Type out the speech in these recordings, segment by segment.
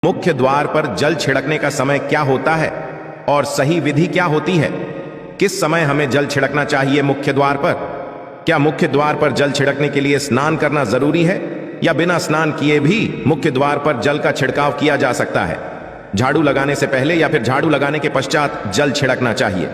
मुख्य द्वार पर जल छिड़कने का समय क्या होता है और सही विधि क्या होती है? किस समय हमें जल छिड़कना चाहिए मुख्य द्वार पर? क्या मुख्य द्वार पर जल छिड़कने के लिए स्नान करना जरूरी है या बिना स्नान किए भी मुख्य द्वार पर जल का छिड़काव किया जा सकता है? झाड़ू लगाने से पहले या फिर झाड़ू लगाने के पश्चात जल छिड़कना चाहिए?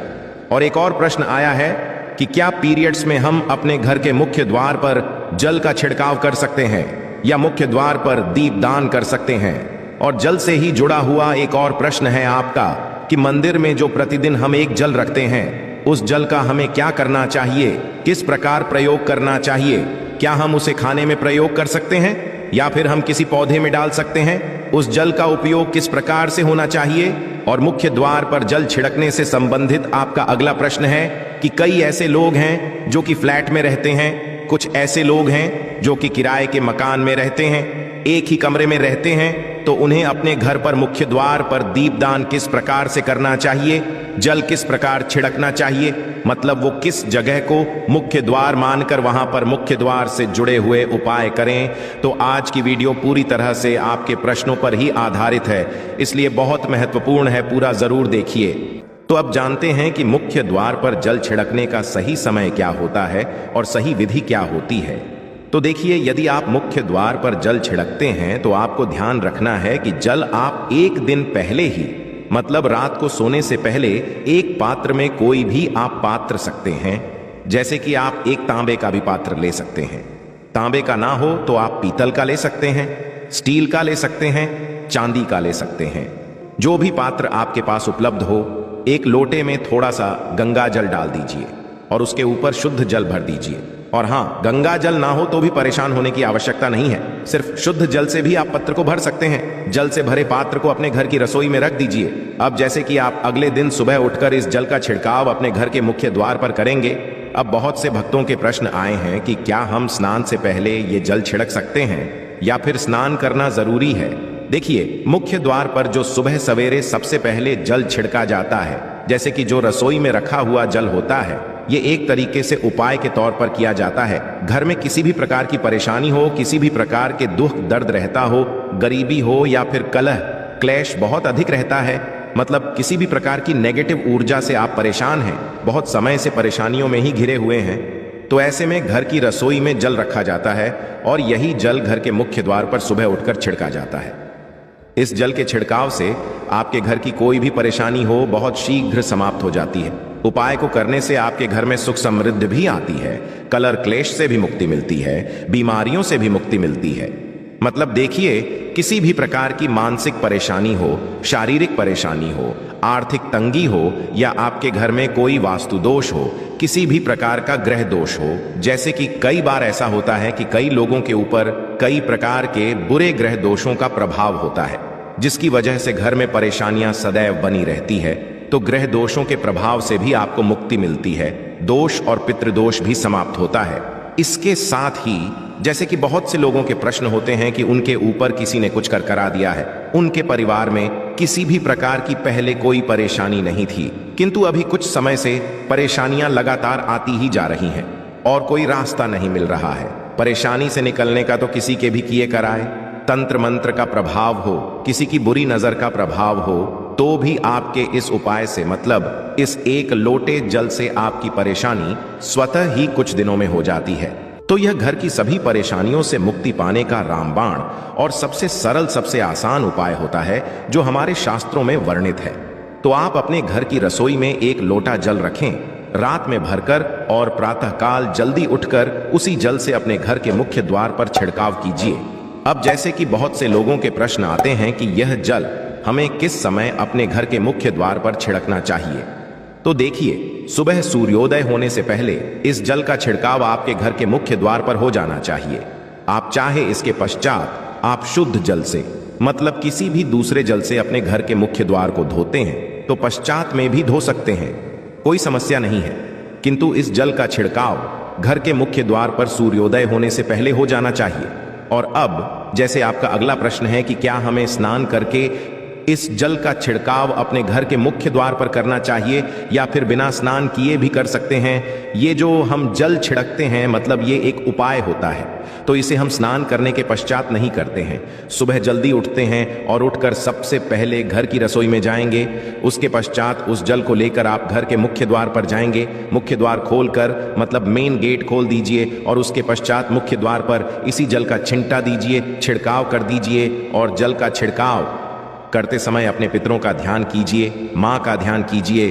और एक और प्रश्न आया है कि क्या पीरियड्स में हम अपने घर के मुख्य द्वार पर जल का छिड़काव कर सकते हैं या मुख्य द्वार पर दीपदान कर सकते हैं? और जल से ही जुड़ा हुआ एक और प्रश्न है आपका कि मंदिर में जो प्रतिदिन हम एक जल रखते हैं उस जल का हमें क्या करना चाहिए, किस प्रकार प्रयोग करना चाहिए? क्या हम उसे खाने में प्रयोग कर सकते हैं या फिर हम किसी पौधे में डाल सकते हैं? उस जल का उपयोग किस प्रकार से होना चाहिए? और मुख्य द्वार पर जल छिड़कने से संबंधित आपका अगला प्रश्न है कि कई ऐसे लोग हैं जो कि फ्लैट में रहते हैं, कुछ ऐसे लोग हैं जो कि किराए के मकान में रहते हैं, एक ही कमरे में रहते हैं, तो उन्हें अपने घर पर मुख्य द्वार पर दीपदान किस प्रकार से करना चाहिए, जल किस प्रकार छिड़कना चाहिए, मतलब वो किस जगह को मुख्य द्वार मानकर वहां पर मुख्य द्वार से जुड़े हुए उपाय करें। तो आज की वीडियो पूरी तरह से आपके प्रश्नों पर ही आधारित है, इसलिए बहुत महत्वपूर्ण है, पूरा जरूर देखिए। तो अब जानते हैं कि मुख्य द्वार पर जल छिड़कने का सही समय क्या होता है और सही विधि क्या होती है। तो देखिए, यदि आप मुख्य द्वार पर जल छिड़कते हैं तो आपको ध्यान रखना है कि जल आप एक दिन पहले ही, मतलब रात को सोने से पहले, एक पात्र में कोई भी आप पात्र सकते हैं। जैसे कि आप एक तांबे का भी पात्र ले सकते हैं, तांबे का ना हो तो आप पीतल का ले सकते हैं, स्टील का ले सकते हैं, चांदी का ले सकते हैं। जो भी पात्र आपके पास उपलब्ध हो, एक लोटे में थोड़ा सा गंगा जल डाल दीजिए और उसके ऊपर शुद्ध जल भर दीजिए। और हाँ, गंगा जल ना हो तो भी परेशान होने की आवश्यकता नहीं है, सिर्फ शुद्ध जल से भी आप पत्र को भर सकते हैं। जल से भरे पात्र को अपने घर की रसोई में रख दीजिए। अब जैसे कि आप अगले दिन सुबह उठकर इस जल का छिड़काव अपने घर के मुख्य द्वार पर करेंगे। अब बहुत से भक्तों के प्रश्न आए हैं कि क्या हम स्नान से पहले ये जल छिड़क सकते हैं या फिर स्नान करना जरूरी है। देखिए, मुख्य द्वार पर जो सुबह सवेरे सबसे पहले जल छिड़का जाता है, जैसे कि जो रसोई में रखा हुआ जल होता है, ये एक तरीके से उपाय के तौर पर किया जाता है। घर में किसी भी प्रकार की परेशानी हो, किसी भी प्रकार के दुख दर्द रहता हो, गरीबी हो या फिर कलह क्लेश बहुत अधिक रहता है, मतलब किसी भी प्रकार की नेगेटिव ऊर्जा से आप परेशान हैं, बहुत समय से परेशानियों में ही घिरे हुए हैं, तो ऐसे में घर की रसोई में जल रखा जाता है और यही जल घर के मुख्य द्वार पर सुबह उठकर छिड़का जाता है। इस जल के छिड़काव से आपके घर की कोई भी परेशानी हो बहुत शीघ्र समाप्त हो जाती है। उपाय को करने से आपके घर में सुख समृद्धि भी आती है, कलह क्लेश से भी मुक्ति मिलती है, बीमारियों से भी मुक्ति मिलती है। मतलब देखिए, किसी भी प्रकार की मानसिक परेशानी हो, शारीरिक परेशानी हो, आर्थिक तंगी हो या आपके घर में कोई वास्तु दोष हो, किसी भी प्रकार का ग्रह दोष हो, जैसे कि कई बार ऐसा होता है कि कई लोगों के ऊपर कई प्रकार के बुरे ग्रह दोषों का प्रभाव होता है, जिसकी वजह से घर में परेशानियां सदैव बनी रहती है। तो ग्रह दोषों के प्रभाव से भी आपको मुक्ति मिलती है, दोष और पितृदोष भी समाप्त होता है। इसके साथ ही जैसे कि बहुत से लोगों के प्रश्न होते हैं कि उनके ऊपर किसी ने कुछ कर करा दिया है, उनके परिवार में किसी भी प्रकार की पहले कोई परेशानी नहीं थी, किंतु अभी कुछ समय से परेशानियां लगातार आती ही जा रही हैं और कोई रास्ता नहीं मिल रहा है। परेशानी से निकलने का तो किसी के भी किए कराए, तंत्र मंत्र का प्रभाव हो, किसी की बुरी नजर का प्रभाव हो, तो भी आपके इस उपाय से, मतलब इस एक लोटे जल से आपकी परेशानी स्वतः ही कुछ दिनों में हो जाती है। तो यह घर की सभी परेशानियों से मुक्ति पाने का रामबाण और सबसे सरल, सबसे आसान उपाय होता है जो हमारे शास्त्रों में वर्णित है। तो आप अपने घर की रसोई में एक लोटा जल रखें, रात में भरकर और प्रातःकाल जल्दी उठकर उसी जल से अपने घर के मुख्य द्वार पर छिड़काव कीजिए। अब जैसे कि बहुत से लोगों के प्रश्न आते हैं कि यह जल हमें किस समय अपने घर के मुख्य द्वार पर छिड़कना चाहिए, तो देखिए, सुबह सूर्योदय होने से पहले इस जल का छिड़काव आपके घर के मुख्य द्वार पर हो जाना चाहिए। आप चाहे इसके पश्चात आप शुद्ध जल से, मतलब किसी भी दूसरे जल से अपने घर के मुख्य द्वार को धोते हैं तो पश्चात में भी धो सकते हैं, कोई समस्या नहीं है। किंतु इस जल का छिड़काव घर के मुख्य द्वार पर सूर्योदय होने से पहले हो जाना चाहिए। और अब जैसे आपका अगला प्रश्न है कि क्या हमें स्नान करके इस जल का छिड़काव अपने घर के मुख्य द्वार पर करना चाहिए या फिर बिना स्नान किए भी कर सकते हैं। ये जो हम जल छिड़कते हैं मतलब ये एक उपाय होता है, तो इसे हम स्नान करने के पश्चात नहीं करते हैं। सुबह जल्दी उठते हैं और उठकर सबसे पहले घर की रसोई में जाएंगे। उसके पश्चात उस जल को लेकर आप घर के मुख्य द्वार पर जाएंगे। मुख्य द्वार खोलकर मतलब मेन गेट खोल दीजिए और उसके पश्चात मुख्य द्वार पर इसी जल का छिंटा दीजिए, छिड़काव कर दीजिए। और जल का छिड़काव करते समय अपने पितरों का ध्यान कीजिए, माँ का ध्यान कीजिए,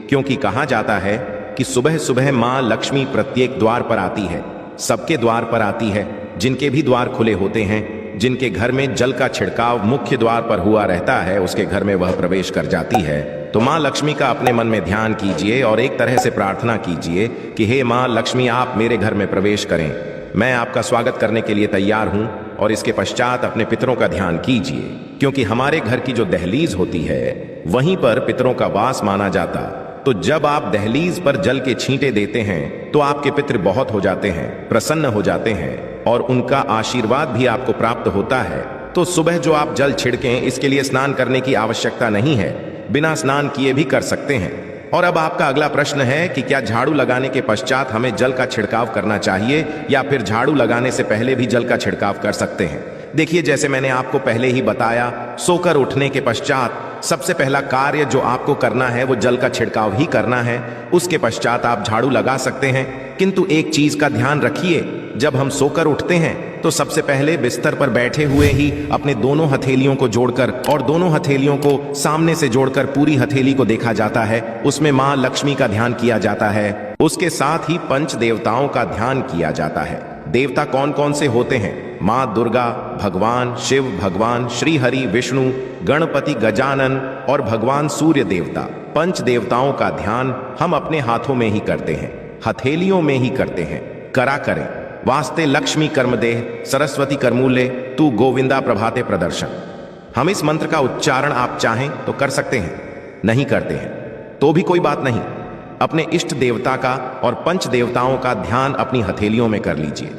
क्योंकि कहा जाता है कि सुबह सुबह माँ लक्ष्मी प्रत्येक द्वार पर आती है, सबके द्वार पर आती है। जिनके भी द्वार खुले होते हैं, जिनके घर में जल का छिड़काव मुख्य द्वार पर हुआ रहता है, उसके घर में वह प्रवेश कर जाती है। तो माँ लक्ष्मी का अपने मन में ध्यान कीजिए और एक तरह से प्रार्थना कीजिए कि हे माँ लक्ष्मी, आप मेरे घर में प्रवेश करें, मैं आपका स्वागत करने के लिए तैयार हूं। और इसके पश्चात अपने पितरों का ध्यान कीजिए, क्योंकि हमारे घर की जो दहलीज होती है वहीं पर पितरों का वास माना जाता। तो जब आप दहलीज पर जल के छींटे देते हैं तो आपके पितृ बहुत हो जाते हैं, प्रसन्न हो जाते हैं और उनका आशीर्वाद भी आपको प्राप्त होता है। तो सुबह जो आप जल छिड़कें, इसके लिए स्नान करने की आवश्यकता नहीं है, बिना स्नान किए भी कर सकते हैं। और अब आपका अगला प्रश्न है कि क्या झाड़ू लगाने के पश्चात हमें जल का छिड़काव करना चाहिए या फिर झाड़ू लगाने से पहले भी जल का छिड़काव कर सकते हैं। देखिए, जैसे मैंने आपको पहले ही बताया, सोकर उठने के पश्चात सबसे पहला कार्य जो आपको करना है वो जल का छिड़काव ही करना है। उसके पश्चात आप झाड़ू लगा सकते हैं, किंतु एक चीज का ध्यान रखिए, जब हम सोकर उठते हैं तो सबसे पहले बिस्तर पर बैठे हुए ही अपने दोनों हथेलियों को जोड़कर और दोनों हथेलियों को सामने से जोड़कर पूरी हथेली को देखा जाता है। उसमें माँ लक्ष्मी का ध्यान किया जाता है। उसके साथ ही पंच देवताओं का ध्यान किया जाता है। देवता कौन कौन से होते हैं? माँ दुर्गा, भगवान शिव, भगवान श्री हरि विष्णु, गणपति गजानन और भगवान सूर्य देवता। पंच देवताओं का ध्यान हम अपने हाथों में ही करते हैं, हथेलियों में ही करते हैं। करा करें। वास्ते लक्ष्मी कर्मदेह, सरस्वती करमूले, तू गोविंदा प्रभाते प्रदर्शन। हम इस मंत्र का उच्चारण आप चाहें तो कर सकते हैं, नहीं करते हैं तो भी कोई बात नहीं। अपने इष्ट देवता का और पंच देवताओं का ध्यान अपनी हथेलियों में कर लीजिए।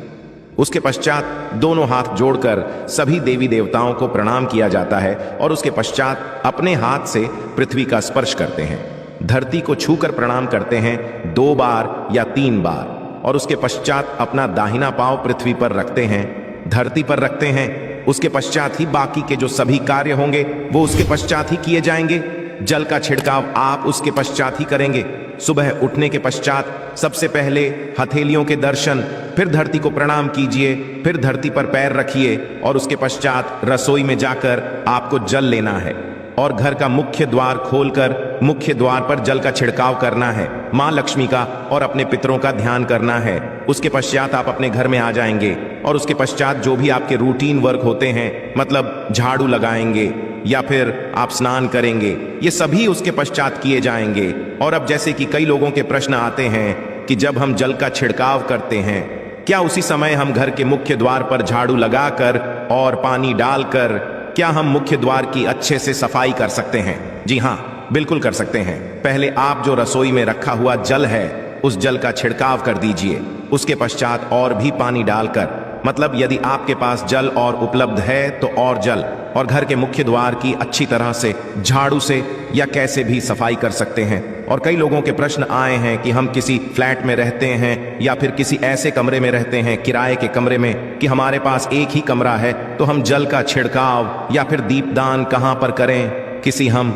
उसके पश्चात दोनों हाथ जोड़कर सभी देवी देवताओं को प्रणाम किया जाता है और उसके पश्चात अपने हाथ से पृथ्वी का स्पर्श करते हैं। धरती को छूकर प्रणाम करते हैं 2 बार या 3 बार और उसके पश्चात अपना दाहिना पांव पृथ्वी पर रखते हैं, धरती पर रखते हैं। उसके पश्चात ही बाकी के जो सभी कार्य होंगे वो उसके पश्चात ही किए जाएंगे। जल का छिड़काव आप उसके पश्चात ही करेंगे। सुबह उठने के पश्चात सबसे पहले हथेलियों के दर्शन, फिर धरती को प्रणाम कीजिए, फिर धरती पर पैर रखिए और उसके पश्चात रसोई में जाकर आपको जल लेना है और घर का मुख्य द्वार खोलकर मुख्य द्वार पर जल का छिड़काव करना है, माँ लक्ष्मी का और अपने पितरों का ध्यान करना है। उसके पश्चात आप अपने घर में आ जाएंगे और उसके पश्चात जो भी आपके रूटीन वर्क होते हैं, मतलब झाड़ू लगाएंगे या फिर आप स्नान करेंगे, ये सभी उसके पश्चात किए जाएंगे। और अब जैसे कि कई लोगों के प्रश्न आते हैं कि जब हम जल का छिड़काव करते हैं, क्या उसी समय हम घर के मुख्य द्वार पर झाड़ू लगाकर और पानी डालकर क्या हम मुख्य द्वार की अच्छे से सफाई कर सकते हैं? जी हाँ, बिल्कुल कर सकते हैं। पहले आप जो रसोई में रखा हुआ जल है उस जल का छिड़काव कर दीजिए। उसके पश्चात और भी पानी डालकर, मतलब यदि आपके पास जल और उपलब्ध है तो और जल, और घर के मुख्य द्वार की अच्छी तरह से झाड़ू से या कैसे भी सफाई कर सकते हैं। और कई लोगों के प्रश्न आए हैं कि हम किसी फ्लैट में रहते हैं या फिर किसी ऐसे कमरे में रहते हैं, किराए के कमरे में, कि हमारे पास एक ही कमरा है, तो हम जल का छिड़काव या फिर दीपदान कहाँ पर करें? किसी हम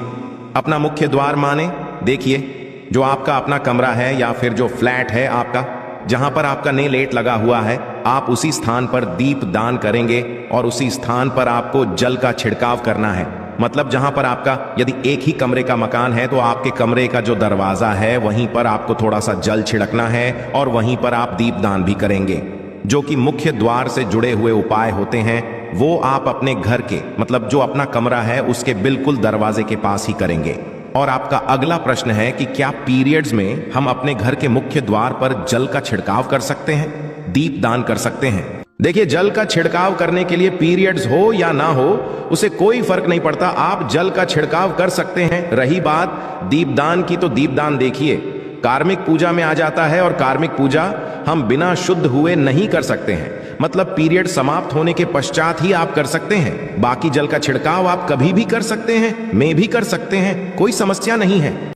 अपना मुख्य द्वार माने। देखिए, जो आपका अपना कमरा है या फिर जो फ्लैट है आपका, जहां पर आपका नेलेट लगा हुआ है, आप उसी स्थान पर दीप दान करेंगे और उसी स्थान पर आपको जल का छिड़काव करना है। मतलब जहां पर आपका यदि एक ही कमरे का मकान है तो आपके कमरे का जो दरवाजा है वहीं पर आपको थोड़ा सा जल छिड़कना है और वहीं पर आप दीप दान भी करेंगे। जो कि मुख्य द्वार से जुड़े हुए उपाय होते हैं वो आप अपने घर के, मतलब जो अपना कमरा है उसके बिल्कुल दरवाजे के पास ही करेंगे। और आपका अगला प्रश्न है कि क्या पीरियड्स में हम अपने घर के मुख्य द्वार पर जल का छिड़काव कर सकते हैं, दीप दान कर सकते हैं? देखिए, जल का छिड़काव करने के लिए पीरियड्स हो या ना हो उसे कोई फर्क नहीं पड़ता, आप जल का छिड़काव कर सकते हैं। रही बात दीपदान की, तो दीपदान देखिए, कार्मिक पूजा में आ जाता है और कार्मिक पूजा हम बिना शुद्ध हुए नहीं कर सकते हैं। मतलब पीरियड समाप्त होने के पश्चात ही आप कर सकते हैं। बाकी जल का छिड़काव आप कभी भी कर सकते हैं, मैं भी कर सकते हैं, कोई समस्या नहीं है।